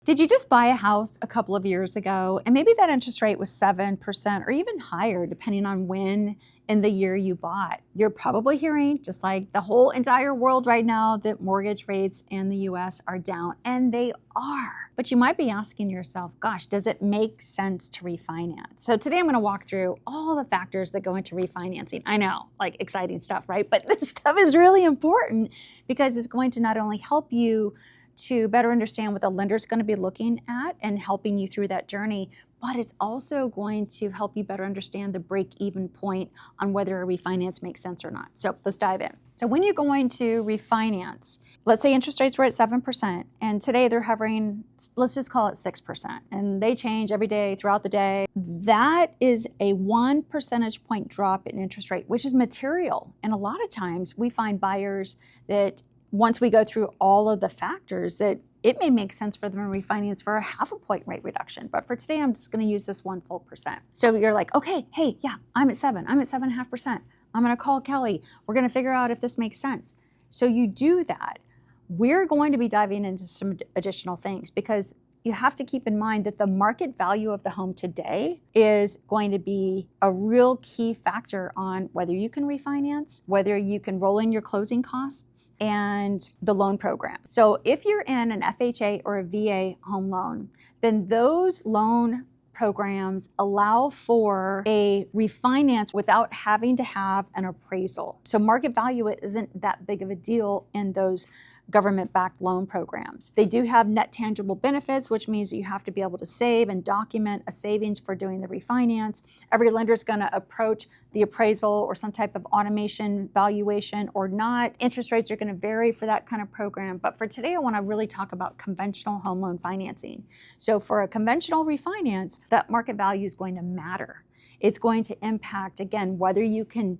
Did you just buy a house a couple of years ago and maybe that interest rate was 7% or even higher depending on when in the year you bought? You're probably hearing, just like the whole entire world right now, that mortgage rates in the US are down, and they are. But you might be asking yourself, gosh, does it make sense to refinance? So today I'm going to walk through all the factors that go into refinancing. I know, like exciting stuff, right? But this stuff is really important because it's going to not only help you to better understand what the lender's going to be looking at and helping you through that journey, but it's also going to help you better understand the break-even point on whether a refinance makes sense or not. So let's dive in. So when you're going to refinance, let's say interest rates were at 7%, and today they're hovering, let's just call it 6%, and they change every day throughout the day. That is a 1 percentage point drop in interest rate, which is material. And a lot of times we find buyers that once we go through all of the factors, that it may make sense for them to refinance for a 0.5 point rate reduction. But for today, I'm just going to use this 1 full percent. So you're like, okay, hey, yeah, I'm at 7.5%. I'm going to call Kelly. We're going to figure out if this makes sense. So you do that. We're going to be diving into some additional things because you have to keep in mind that the market value of the home today is going to be a real key factor on whether you can refinance, whether you can roll in your closing costs, and the loan program. So if you're in an FHA or a VA home loan, then those loan programs allow for a refinance without having to have an appraisal. So market value isn't that big of a deal in those government-backed loan programs. They do have net tangible benefits, which means that you have to be able to save and document a savings for doing the refinance. Every lender is going to approach the appraisal or some type of automation valuation or not. Interest rates are going to vary for that kind of program. But for today, I want to really talk about conventional home loan financing. So for a conventional refinance, that market value is going to matter. It's going to impact, again, whether you can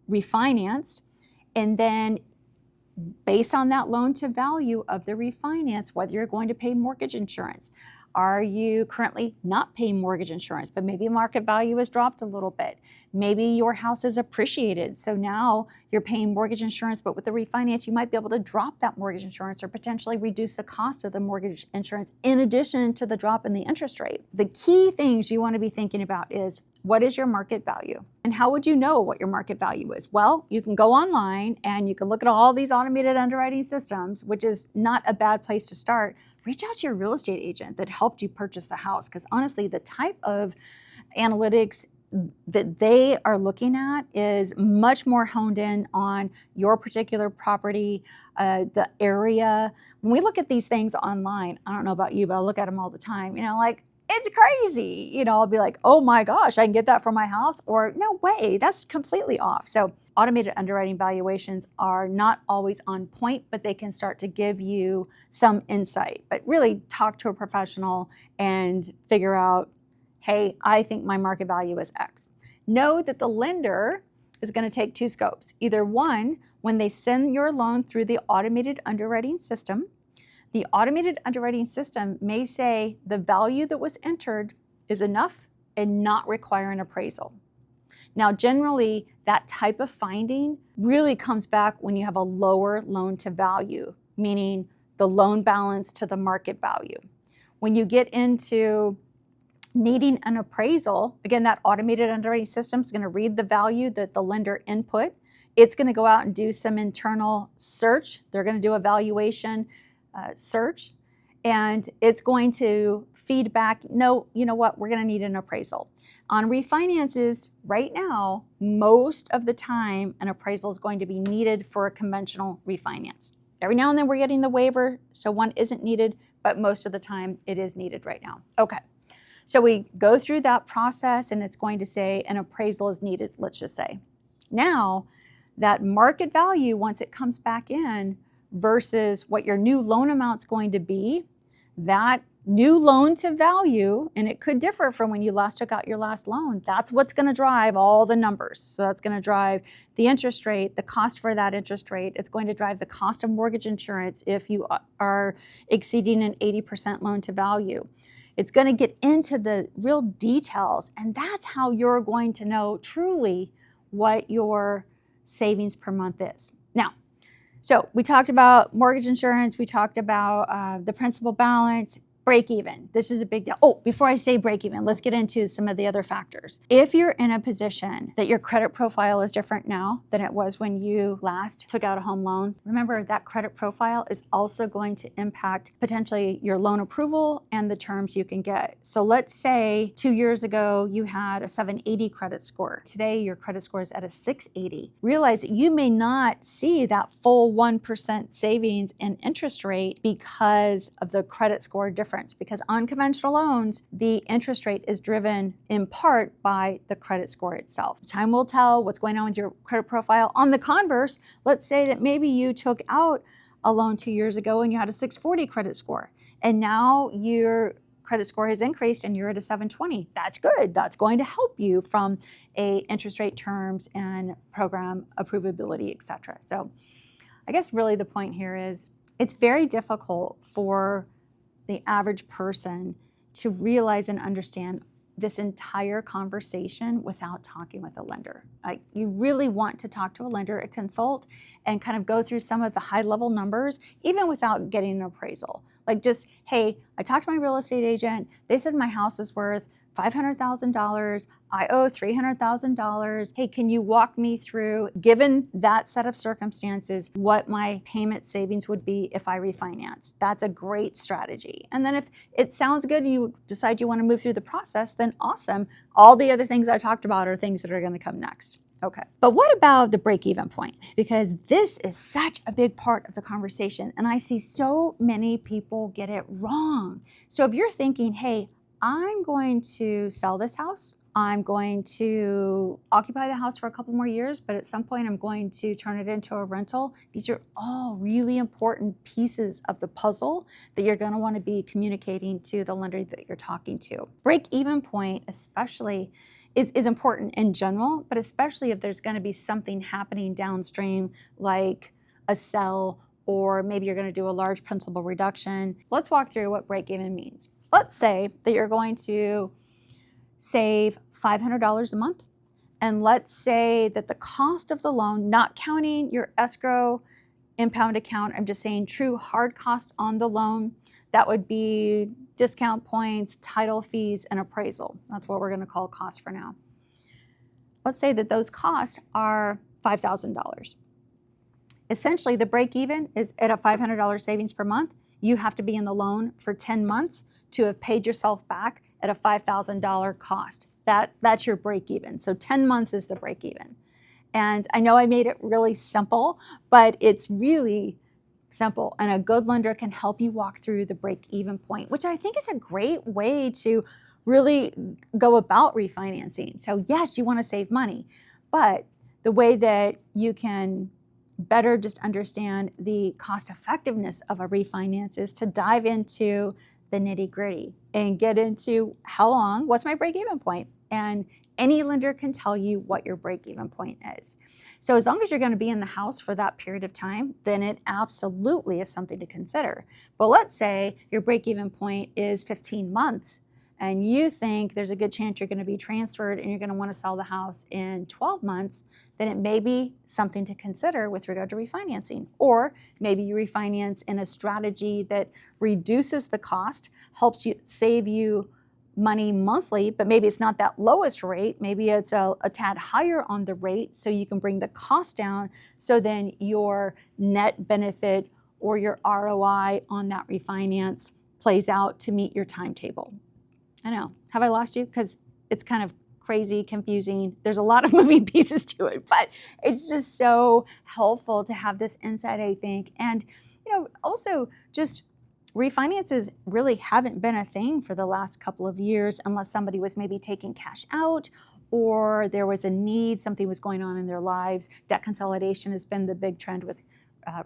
refinance, and then based on that loan to value of the refinance, whether you're going to pay mortgage insurance. Are you currently not paying mortgage insurance, but maybe market value has dropped a little bit? Maybe your house is appreciated, so now you're paying mortgage insurance, but with the refinance, you might be able to drop that mortgage insurance or potentially reduce the cost of the mortgage insurance in addition to the drop in the interest rate. The key things you want to be thinking about is, what is your market value? And how would you know what your market value is? Well, you can go online and you can look at all these automated underwriting systems, which is not a bad place to start. Reach out to your real estate agent that helped you purchase the house, because honestly, the type of analytics that they are looking at is much more honed in on your particular property, the area. When we look at these things online, I don't know about you, but I look at them all the time, like, it's crazy. I'll be like, oh my gosh, I can get that for my house, or no way, that's completely off. So automated underwriting valuations are not always on point, but they can start to give you some insight. But really talk to a professional and figure out, hey, I think my market value is X. Know that the lender is going to take two scopes. Either one, when they send your loan through the automated underwriting system, the automated underwriting system may say the value that was entered is enough and not require an appraisal. Now, generally, that type of finding really comes back when you have a lower loan to value, meaning the loan balance to the market value. When you get into needing an appraisal, again, that automated underwriting system is going to read the value that the lender input. It's going to go out and do some internal search. They're going to do a valuation search, and it's going to feed back, no, you know what, we're going to need an appraisal. On refinances, right now, most of the time, an appraisal is going to be needed for a conventional refinance. Every now and then we're getting the waiver, so one isn't needed, but most of the time it is needed right now. Okay, so we go through that process and it's going to say an appraisal is needed, let's just say. Now, that market value, once it comes back in, versus what your new loan amount's going to be, that new loan to value, and it could differ from when you last took out your last loan, that's what's going to drive all the numbers. So that's going to drive the interest rate, the cost for that interest rate. It's going to drive the cost of mortgage insurance if you are exceeding an 80% loan to value. It's going to get into the real details, and that's how you're going to know truly what your savings per month is. Now, so we talked about mortgage insurance, we talked about the principal balance. break even. This is a big deal. Oh, before I say break even, let's get into some of the other factors. If you're in a position that your credit profile is different now than it was when you last took out a home loan, remember that credit profile is also going to impact potentially your loan approval and the terms you can get. So let's say 2 years ago you had a 780 credit score. Today your credit score is at a 680. Realize that you may not see that full 1% savings in interest rate because of the credit score difference. Because on conventional loans, the interest rate is driven in part by the credit score itself. Time will tell what's going on with your credit profile. On the converse, let's say that maybe you took out a loan 2 years ago and you had a 640 credit score, and now your credit score has increased and you're at a 720. That's good. That's going to help you from a interest rate terms and program approvability, etc. So I guess really the point here is it's very difficult for the average person to realize and understand this entire conversation without talking with a lender. Like, you really want to talk to a lender, a consult, and kind of go through some of the high level numbers, even without getting an appraisal. Like, just, hey, I talked to my real estate agent. They said my house is worth $500,000. I owe $300,000. Hey, can you walk me through, given that set of circumstances, what my payment savings would be if I refinance? That's a great strategy. And then if it sounds good and you decide you want to move through the process, then awesome. All the other things I talked about are things that are going to come next. Okay. But what about the break-even point? Because this is such a big part of the conversation, and I see so many people get it wrong. So if you're thinking, hey, I'm going to sell this house, I'm going to occupy the house for a couple more years, but at some point I'm going to turn it into a rental. These are all really important pieces of the puzzle that you're going to want to be communicating to the lender that you're talking to. Break-even point especially is important in general, but especially if there's going to be something happening downstream like a sell, or maybe you're going to do a large principal reduction. Let's walk through what break-even means. Let's say that you're going to save $500 a month. And let's say that the cost of the loan, not counting your escrow impound account, I'm just saying true hard cost on the loan, that would be discount points, title fees, and appraisal. That's what we're going to call cost for now. Let's say that those costs are $5,000. Essentially, the break even is at a $500 savings per month. You have to be in the loan for 10 months to have paid yourself back at a $5,000 cost. That's your break even. So 10 months is the break even. And I know I made it really simple, but it's really simple. And a good lender can help you walk through the break even point, which I think is a great way to really go about refinancing. So yes, you want to save money, but the way that you can better just understand the cost effectiveness of a refinance is to dive into the nitty gritty and get into how long, what's my break even point? And any lender can tell you what your break even point is. So as long as you're going to be in the house for that period of time, then it absolutely is something to consider. But let's say your break even point is 15 months and you think there's a good chance you're going to be transferred and you're going to want to sell the house in 12 months, then it may be something to consider with regard to refinancing. Or maybe you refinance in a strategy that reduces the cost, helps you save you money monthly, but maybe it's not that lowest rate. Maybe it's a tad higher on the rate so you can bring the cost down, so then your net benefit or your ROI on that refinance plays out to meet your timetable. I know. Have I lost you? Because it's kind of crazy, confusing. There's a lot of moving pieces to it, but it's just so helpful to have this insight, I think. And, also just refinances really haven't been a thing for the last couple of years unless somebody was maybe taking cash out or there was a need, something was going on in their lives. Debt consolidation has been the big trend with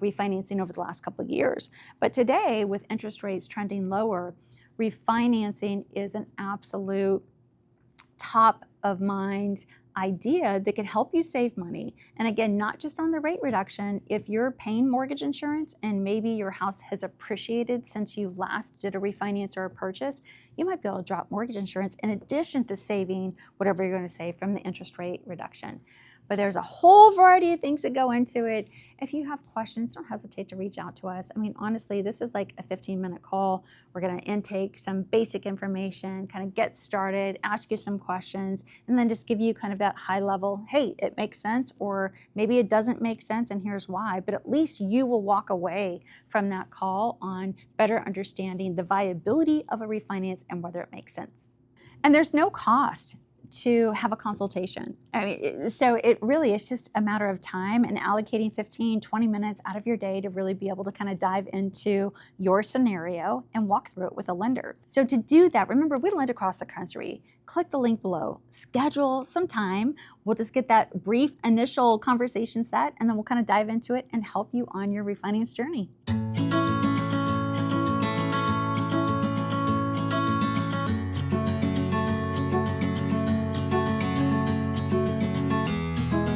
refinancing over the last couple of years. But today, with interest rates trending lower, refinancing is an absolute top of mind idea that could help you save money. And again, not just on the rate reduction. If you're paying mortgage insurance and maybe your house has appreciated since you last did a refinance or a purchase, you might be able to drop mortgage insurance in addition to saving whatever you're going to save from the interest rate reduction. But there's a whole variety of things that go into it. If you have questions, don't hesitate to reach out to us. I mean, honestly, this is like a 15-minute call. We're going to intake some basic information, kind of get started, ask you some questions, and then just give you kind of that high level, hey, it makes sense, or maybe it doesn't make sense, and here's why. But at least you will walk away from that call on better understanding the viability of a refinance and whether it makes sense. And there's no cost to have a consultation. I mean, so it really is just a matter of time and allocating 15, 20 minutes out of your day to really be able to kind of dive into your scenario and walk through it with a lender. So to do that, remember, we lend across the country. Click the link below, schedule some time. We'll just get that brief initial conversation set, and then we'll kind of dive into it and help you on your refinance journey.